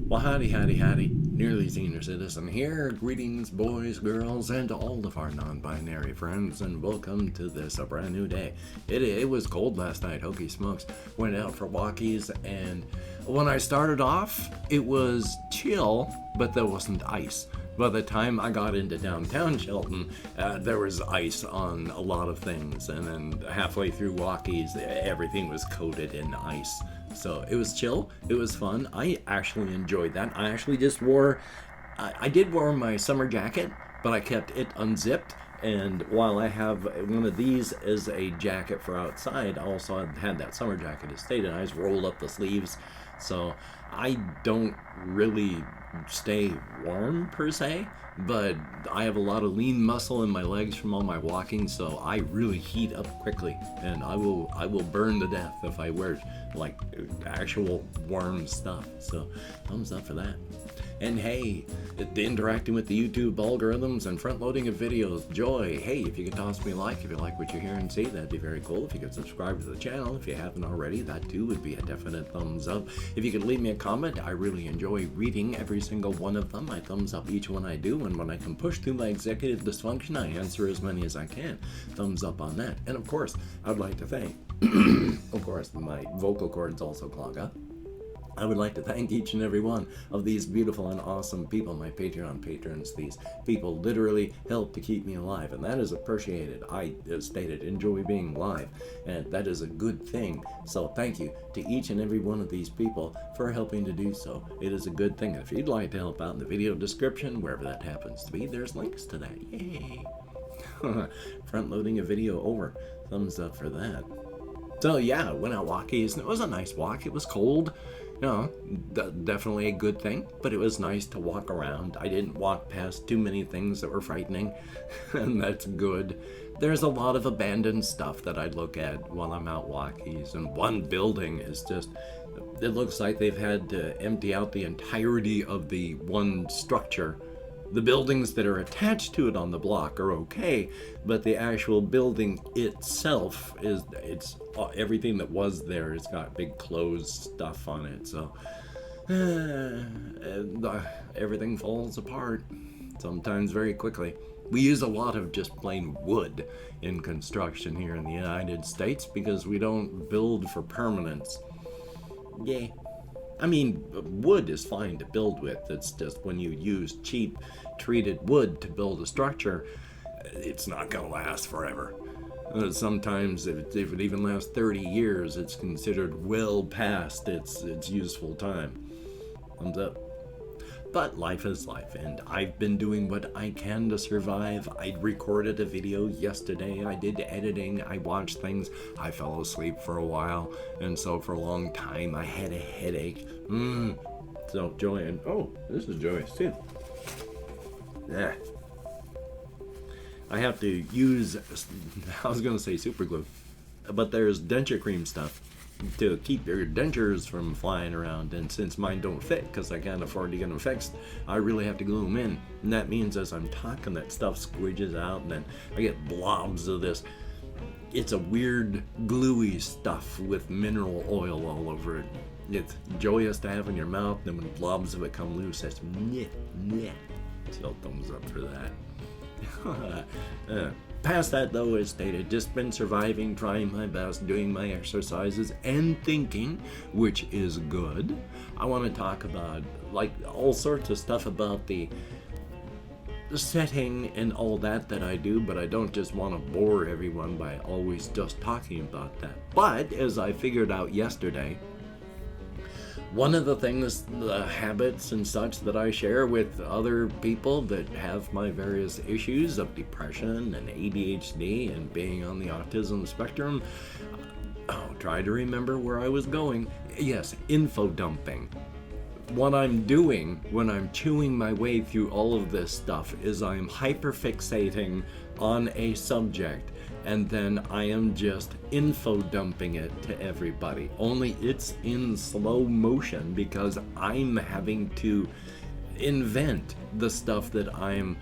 Well, howdy, nearly senior citizen here. Greetings, boys, girls, and all of our non-binary friends, and welcome to this, a brand new day. It was cold last night, hokey smokes. Went out for walkies, and when I started off, it was chill, but there wasn't ice. By the time I got into downtown Shelton, there was ice on a lot of things, and then halfway through walkies, everything was coated in ice. So it was chill, it was fun. I actually enjoyed that. I actually just I did wear my summer jacket, but I kept it unzipped. And while I have one of these as a jacket for outside, I also had that summer jacket as stated. I just rolled up the sleeves. So I don't really stay warm per se, but I have a lot of lean muscle in my legs from all my walking, so I really heat up quickly, and I will burn to death if I wear like actual warm stuff. So thumbs up for that. And hey, interacting with the YouTube algorithms and front loading of videos, joy. Hey, if you could toss me a like if you like what you hear and see, that'd be very cool. If you could subscribe to the channel if you haven't already, that too would be a definite thumbs up. If you could leave me a comment, I really enjoy reading every single one of them. I thumbs up each one I do, and when I can push through my executive dysfunction, I answer as many as I can. Thumbs up on that. And of course, I'd like to thank, of course, my vocal cords also clog up. I would like to thank each and every one of these beautiful and awesome people, my Patreon patrons. These people literally help to keep me alive, and that is appreciated. I, as stated, enjoy being live, and that is a good thing. So thank you to each and every one of these people for helping to do so. It is a good thing. And if you'd like to help out in the video description, wherever that happens to be, there's links to that. Yay! Front loading a video over. Thumbs up for that. So yeah, went out walkies, and it was a nice walk. It was cold. No, definitely a good thing, but it was nice to walk around. I didn't walk past too many things that were frightening, and that's good. There's a lot of abandoned stuff that I look at while I'm out walkies, and one building is just, it looks like they've had to empty out the entirety of the one structure. The buildings that are attached to it on the block are okay, but the actual building itself it's everything that was there. It's got big closed stuff on it, so everything falls apart, sometimes very quickly. We use a lot of just plain wood in construction here in the United States because we don't build for permanence. Yeah. I mean, wood is fine to build with. It's just when you use cheap treated wood to build a structure, it's not going to last forever. Sometimes if it even lasts 30 years, it's considered well past its useful time. Thumbs up. But life is life, and I've been doing what I can to survive. I recorded a video yesterday, I did editing, I watched things, I fell asleep for a while, and so for a long time I had a headache. So Joy, and oh, this is Joy's too. Yeah. I have to use, I was going to say super glue, but there's denture cream stuff to keep your dentures from flying around, and since mine don't fit because I can't afford to get them fixed, I really have to glue them in, and that means as I'm talking that stuff squidges out, and then I get blobs of this. It's a weird gluey stuff with mineral oil all over it. It's joyous to have in your mouth, and when blobs of it come loose, that's meh. So thumbs up for that. Past that though, as stated, just been surviving, trying my best, doing my exercises, and thinking, which is good. I want to talk about like all sorts of stuff about the setting and all that I do, but I don't just want to bore everyone by always just talking about that. But as I figured out yesterday, one of the things, the habits and such that I share with other people that have my various issues of depression and ADHD and being on the autism spectrum, try to remember where I was going. Yes, info dumping. What I'm doing when I'm chewing my way through all of this stuff is I'm hyperfixating on a subject, and then I am just info dumping it to everybody. Only it's in slow motion because I'm having to invent the stuff that I'm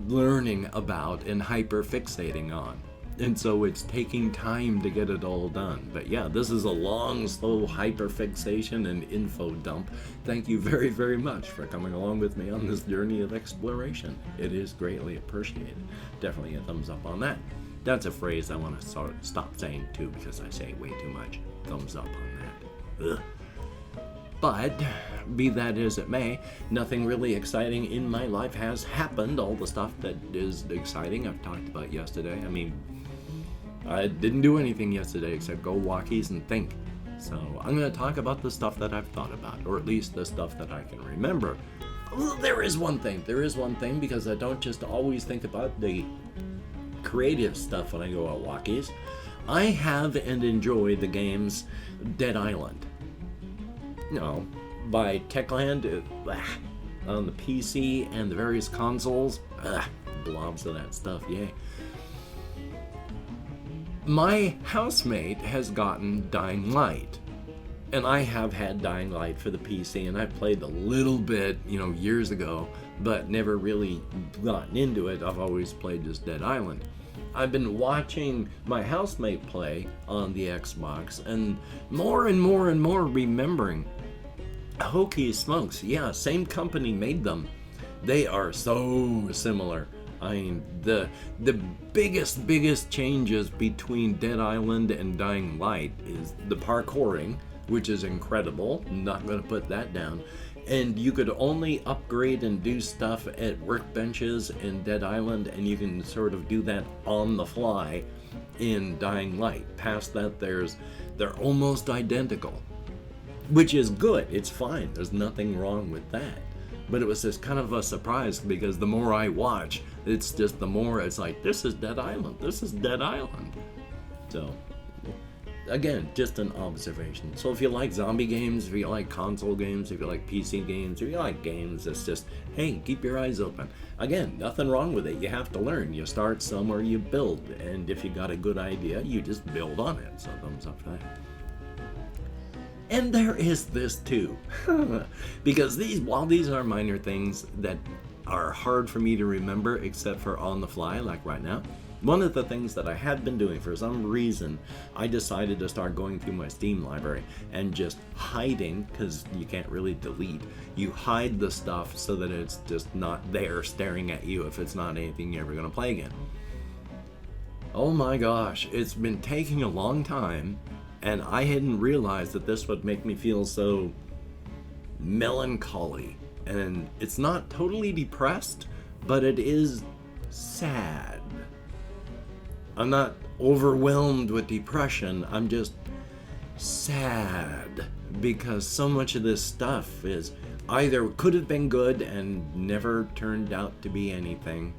learning about and hyperfixating on. And so it's taking time to get it all done. But yeah, this is a long, slow hyperfixation and info dump. Thank you very, very much for coming along with me on this journey of exploration. It is greatly appreciated. Definitely a thumbs up on that. That's a phrase I want to stop saying too, because I say it way too much. Thumbs up on that. Ugh. But, be that as it may, nothing really exciting in my life has happened. All the stuff that is exciting I've talked about yesterday. I mean, I didn't do anything yesterday except go walkies and think. So I'm going to talk about the stuff that I've thought about, or at least the stuff that I can remember. Well, there is one thing, because I don't just always think about the creative stuff when I go out walkies. I have and enjoy the games Dead Island. By Techland on the PC and the various consoles. Blobs of that stuff, yay. My housemate has gotten Dying Light, and I have had Dying Light for the PC, and I played a little bit, years ago, but never really gotten into it. I've always played just Dead Island. I've been watching my housemate play on the Xbox, and more remembering, hokey smokes, yeah, same company made them. They are so similar. I mean, the biggest changes between Dead Island and Dying Light is the parkouring, which is incredible. Not going to put that down. And you could only upgrade and do stuff at workbenches in Dead Island, and you can sort of do that on the fly in Dying Light. Past that, they're almost identical, which is good. It's fine. There's nothing wrong with that. But it was just kind of a surprise, because the more I watch, it's just the more it's like, this is Dead Island. This is Dead Island. So, again, just an observation. So if you like zombie games, if you like console games, if you like PC games, if you like games, it's just, hey, keep your eyes open. Again, nothing wrong with it. You have to learn. You start somewhere, you build. And if you got a good idea, you just build on it. So thumbs up for that. And there is this too, because while these are minor things that are hard for me to remember except for on the fly, like right now, one of the things that I had been doing, for some reason, I decided to start going through my Steam library and just hiding, because you can't really delete, you hide the stuff so that it's just not there staring at you if it's not anything you're ever going to play again. Oh my gosh, it's been taking a long time. And I hadn't realized that this would make me feel so melancholy. And it's not totally depressed, but it is sad. I'm not overwhelmed with depression. I'm just sad, because so much of this stuff is either could have been good and never turned out to be anything,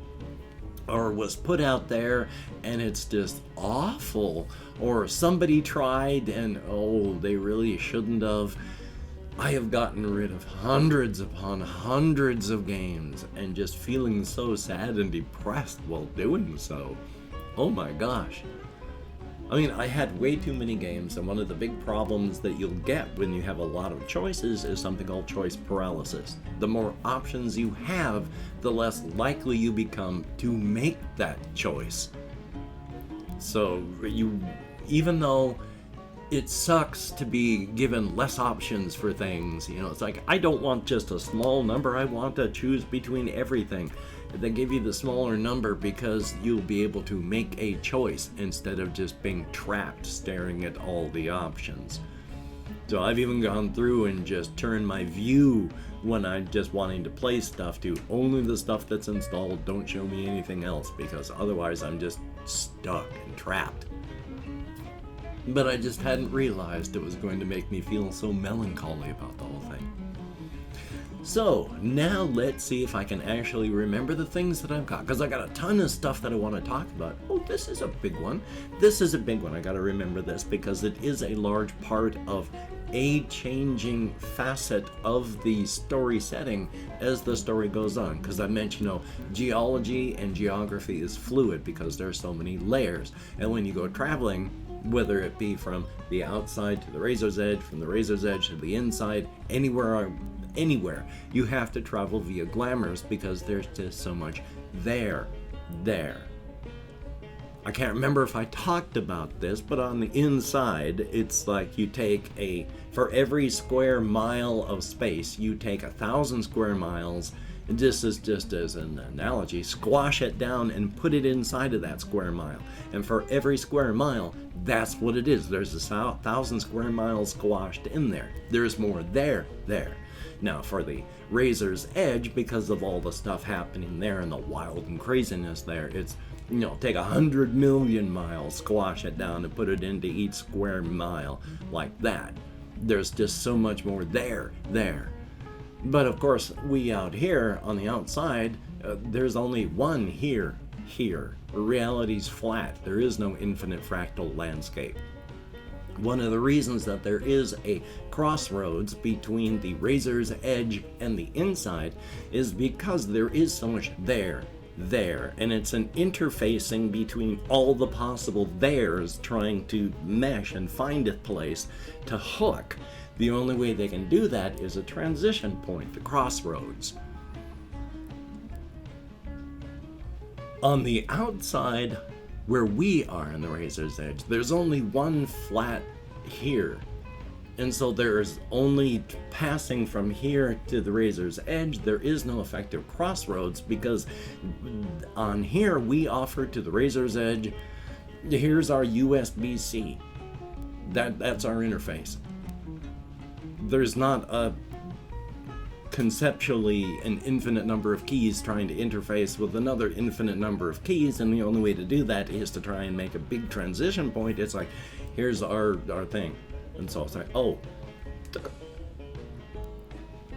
or was put out there and it's just awful, or somebody tried and they really shouldn't have. I have gotten rid of hundreds upon hundreds of games and just feeling so sad and depressed while doing so. Oh my gosh. I mean, I had way too many games, and one of the big problems that you'll get when you have a lot of choices is something called choice paralysis. The more options you have, the less likely you become to make that choice. So even though it sucks to be given less options for things, it's like, I don't want just a small number, I want to choose between everything. They give you the smaller number because you'll be able to make a choice instead of just being trapped staring at all the options. So I've even gone through and just turned my view when I'm just wanting to play stuff to only the stuff that's installed. Don't show me anything else, because otherwise I'm just stuck and trapped. But I just hadn't realized it was going to make me feel so melancholy about the whole thing. So, now let's see if I can actually remember the things that I've got, because I got a ton of stuff that I want to talk about. Oh, this is a big one. I got to remember this, because it is a large part of a changing facet of the story setting as the story goes on. Because I mentioned, geology and geography is fluid because there's so many layers. And when you go traveling, whether it be from the outside to the razor's edge, from the razor's edge to the inside, anywhere, you have to travel via glamours because there's just so much there. I can't remember if I talked about this, but on the inside, it's like you take for every square mile of space, you take 1,000 square miles, and this is just as an analogy, squash it down and put it inside of that square mile. And for every square mile, that's what it is. There's 1,000 square miles squashed in there. There's more there. Now, for the razor's edge, because of all the stuff happening there and the wild and craziness there, it's, take 100 million miles, squash it down and put it into each square mile like that. There's just so much more there. But of course, we out here on the outside, there's only one here. Reality's flat. There is no infinite fractal landscape. One of the reasons that there is a crossroads between the razor's edge and the inside is because there is so much there, and it's an interfacing between all the possible theres trying to mesh and find a place to hook. The only way they can do that is a transition point, the crossroads. On the outside, where we are in the razor's edge, there's only one flat here. And so there's only passing from here to the razor's edge. There is no effective crossroads because on here we offer to the razor's edge, here's our USB-C. That's our interface. There's not conceptually an infinite number of keys trying to interface with another infinite number of keys, and the only way to do that is to try and make a big transition point. It's like, here's our thing. And so it's like, oh.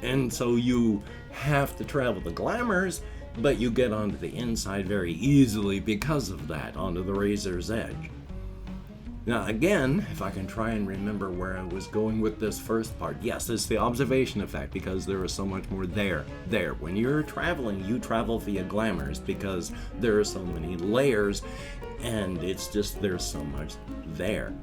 And so you have to travel the glamours, but you get onto the inside very easily because of that, onto the razor's edge. Now again, if I can try and remember where I was going with this first part, yes, it's the observation effect because there is so much more there. When you're traveling, you travel via glamours because there are so many layers and it's just there's so much there.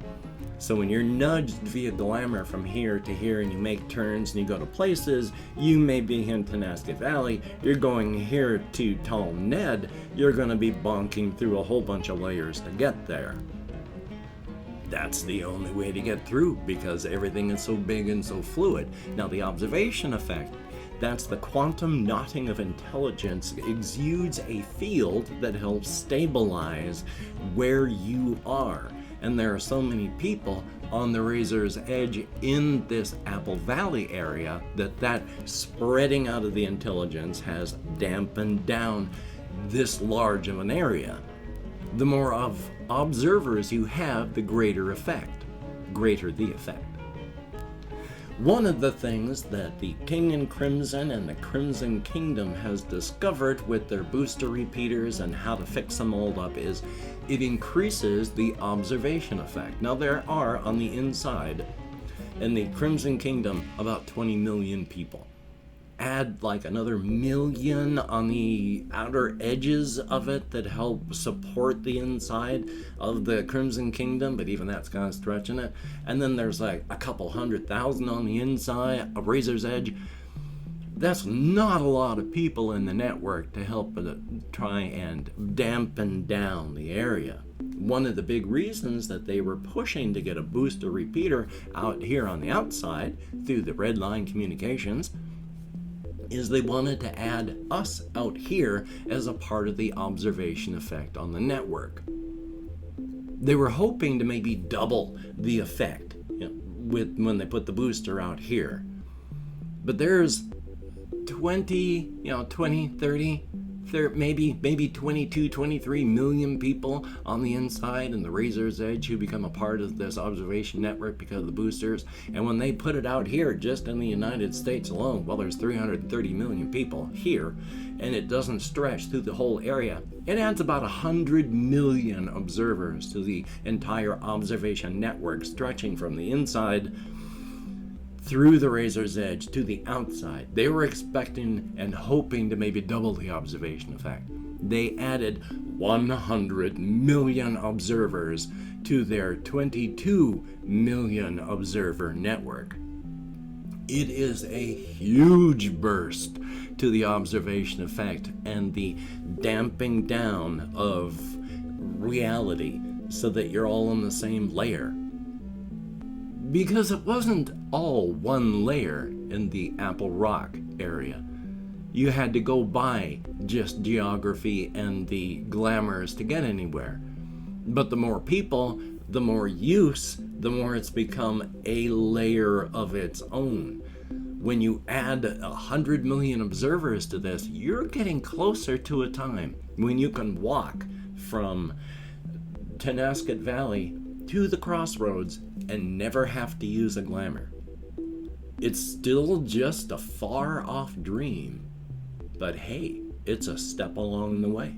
So when you're nudged via glamour from here to here and you make turns and you go to places, you may be in Tenasket Valley, you're going here to Tall Ned, you're going to be bonking through a whole bunch of layers to get there. That's the only way to get through because everything is so big and so fluid. Now the observation effect, that's the quantum knotting of intelligence, exudes a field that helps stabilize where you are. And there are so many people on the razor's edge in this Apple Valley area that spreading out of the intelligence has dampened down this large of an area. The more of observers you have, the greater the effect. One of the things that the King in Crimson and the Crimson Kingdom has discovered with their booster repeaters and how to fix them all up is it increases the observation effect. Now there are on the inside in the Crimson Kingdom about 20 million people. Add like another million on the outer edges of it that help support the inside of the Crimson Kingdom, but even that's kind of stretching it. And then there's like a couple 100,000 on the inside of Razor's Edge. That's not a lot of people in the network to help try and dampen down the area. One of the big reasons that they were pushing to get a booster repeater out here on the outside through the Red Line Communications is they wanted to add us out here as a part of the observation effect on the network. They were hoping to maybe double the effect when they put the booster out here. But there's 20, 30, maybe 22, 23 million people on the inside and the Razor's Edge who become a part of this observation network because of the boosters. And when they put it out here, just in the United States alone, well, there's 330 million people here, and it doesn't stretch through the whole area. It adds about 100 million observers to the entire observation network, stretching from the inside through the Razor's Edge to the outside. They were expecting and hoping to maybe double the observation effect. They added 100 million observers to their 22 million observer network. It is a huge burst to the observation effect and the damping down of reality so that you're all on the same layer. Because it wasn't all one layer in the Apple Rock area. You had to go by just geography and the glamours to get anywhere. But the more people, the more use, the more it's become a layer of its own. When you add 100 million observers to this, you're getting closer to a time when you can walk from Tenasket Valley to the crossroads and never have to use a glamour. It's still just a far off dream, but hey, it's a step along the way.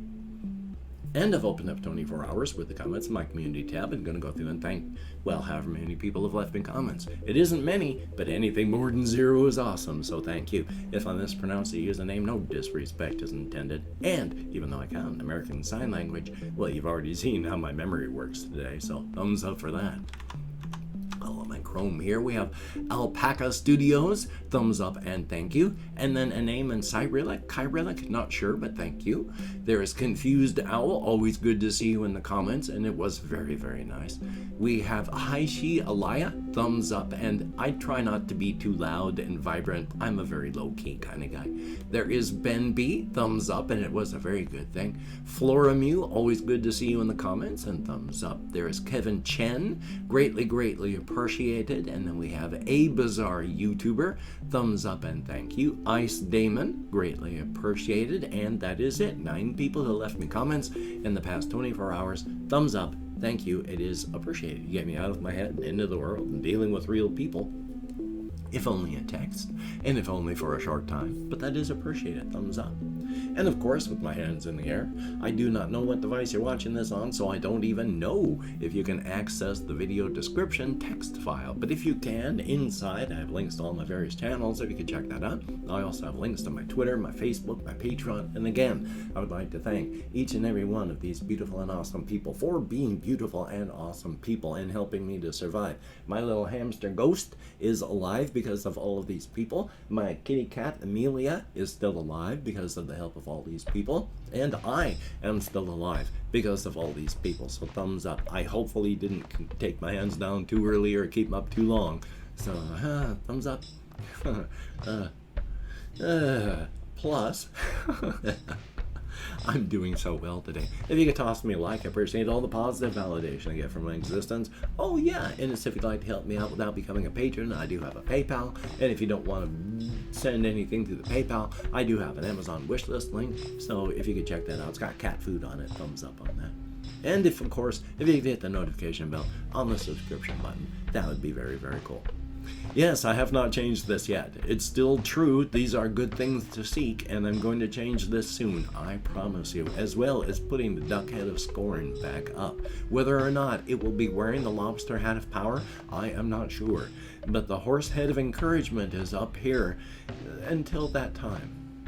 And I've opened up 24 hours with the comments in my community tab and going to go through and thank, well, however many people have left me comments. It isn't many, but anything more than 0 is awesome, so thank you. If I mispronounce the username, no disrespect is intended. And even though I count American Sign Language, well, you've already seen how my memory works today, so thumbs up for that. Oh, I'm in Chrome here. We have Alpaca Studios, thumbs up and thank you. And then a name in Kyrillic, not sure, but thank you. There is Confused Owl, always good to see you in the comments, and it was very, very nice. We have Haishi Alaya, thumbs up, and I try not to be too loud and vibrant. I'm a very low-key kind of guy. There is Ben B, thumbs up, and it was a very good thing. Flora Mew, always good to see you in the comments, and thumbs up. There is Kevin Chen, greatly, greatly appreciated. And then we have A Bizarre YouTuber, thumbs up and thank you. Ice Damon, greatly appreciated. And that is it. 9 people who left me comments in the past 24 hours. Thumbs up, thank you. It is appreciated. You get me out of my head and into the world and dealing with real people. If only in text, and if only for a short time. But that is appreciated. Thumbs up. And of course, with my hands in the air, I do not know what device you're watching this on, so I don't even know if you can access the video description text file. But if you can, inside, I have links to all my various channels, if you can check that out. I also have links to my Twitter, my Facebook, my Patreon. And again, I would like to thank each and every one of these beautiful and awesome people for being beautiful and awesome people and helping me to survive. My little hamster Ghost is alive because of all of these people. My kitty cat Amelia is still alive because of the help of all these people, and I am still alive because of all these people, so thumbs up. I hopefully didn't take my hands down too early or keep them up too long, so thumbs up. Plus I'm doing so well today. If you could toss me a like, I appreciate all the positive validation I get from my existence. Oh yeah, and if you'd like to help me out without becoming a patron, I do have a PayPal. And if you don't want to send anything through the PayPal, I do have an Amazon wishlist link. So if you could check that out, it's got cat food on it. Thumbs up on that. And if, of course, if you could hit the notification bell on the subscription button, that would be very, very cool. Yes, I have not changed this yet. It's still true. These are good things to seek, and I'm going to change this soon, I promise you, as well as putting the duck head of scorn back up. Whether or not it will be wearing the lobster hat of power, I am not sure. But the horse head of encouragement is up here until that time.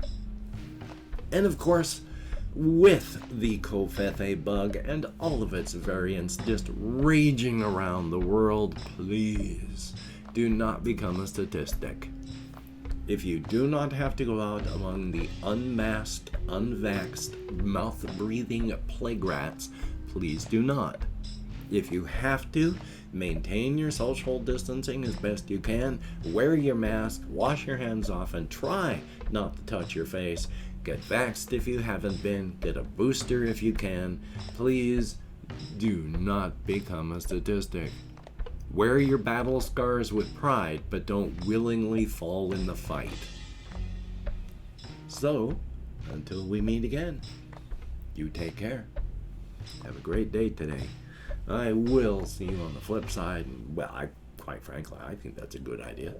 And of course, with the Kofefe bug and all of its variants just raging around the world, please do not become a statistic. If you do not have to go out among the unmasked, unvaxxed, mouth-breathing plague rats, please do not. If you have to, maintain your social distancing as best you can, wear your mask, wash your hands off, and try not to touch your face. Get vaxxed if you haven't been, get a booster if you can. Please do not become a statistic. Wear your battle scars with pride, but don't willingly fall in the fight. So, until we meet again, you take care. Have a great day today. I will see you on the flip side. Well, quite frankly, I think that's a good idea.